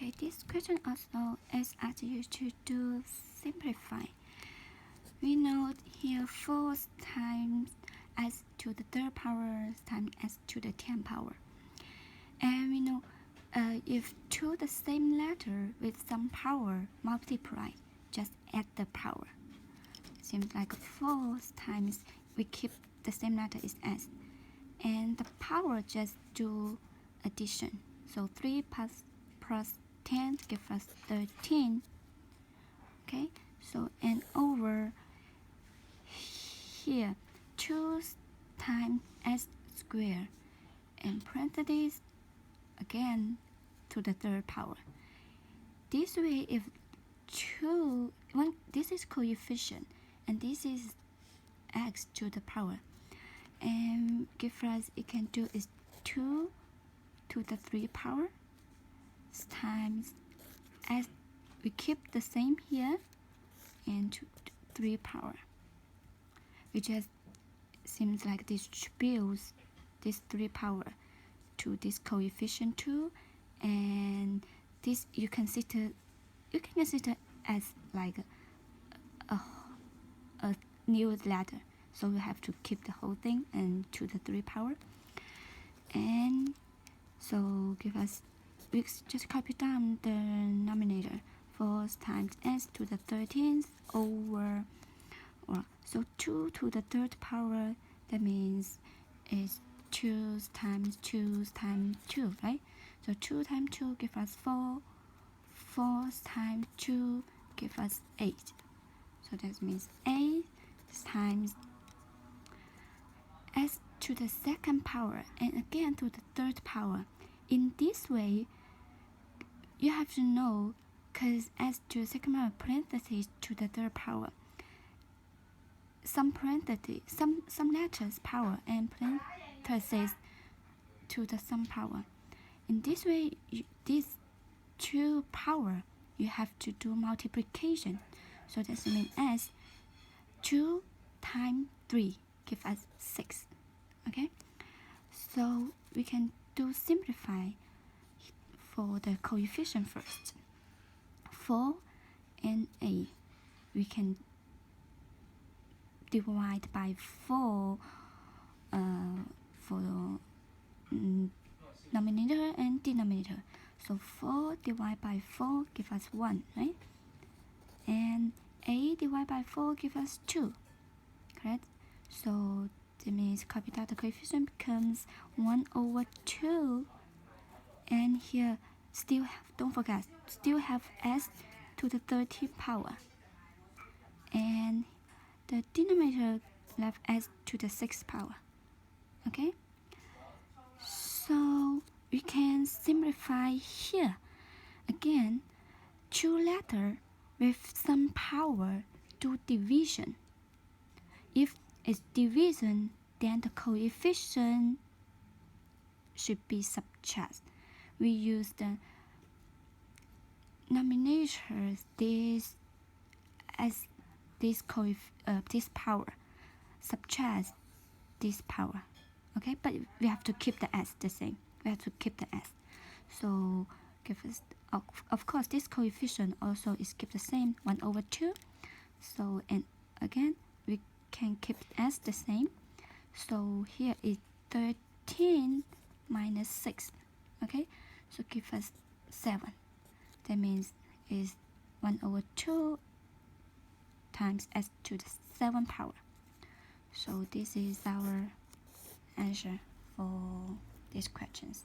Okay, this question also is asked you to do simplify. We know here 4 times s to the third power times s to the 10th power. And we know if two the same letter with some power multiply, just add the power. Seems like 4 times we keep the same letter is s. And the power just do addition. So 3 plus 10 gives us 13. Okay, so and over here 2 times s squared and parentheses again to the third power. This way, if this is coefficient and this is x to the power, and give us it can do is 2 to the 3 power times as we keep the same here and to 3 power. We just seems like this builds this 3 power to this coefficient 2, and this you can consider as like a new ladder. So we have to keep the whole thing and to the 3 power. And so give us, we just copy down the denominator. 4 times s to the 13th over, so 2 to the third power, that means is 2 times 2 times 2, right? So 2 times 2 give us 4. 4 times 2 give us 8. So that means 8 times s to the second power and again to the third power. In this way, you have to know, because s to the second power parentheses to the third power, some parentheses, some letters power and parentheses to the some power. In this way, these two power you have to do multiplication. So that means s 2 times 3 give us 6. Okay, so we can do simplify for the coefficient first. 4 and 8 we can divide by 4 for numerator and denominator. So 4 divided by 4 give us 1, right? And 8 divided by 4 give us 2, correct? So that means copy that the coefficient becomes 1 over 2. And here still have, don't forget, still have s to the 13th power. And the denominator left s to the 6th power. Okay? So we can simplify here. Again, 2 letters with some power do division. If it's division, then the coefficient should be subtract. We use the denominator this as this power, subtract this power. Okay, but we have to keep the s the same. We have to keep the s. So give us, of course, this coefficient also is keep the same, 1 over 2. So, and again, we can keep s the same. So here is 13 minus 6. Okay, so give us 7. That means is 1 over 2 times s to the 7th power. So this is our answer for these questions.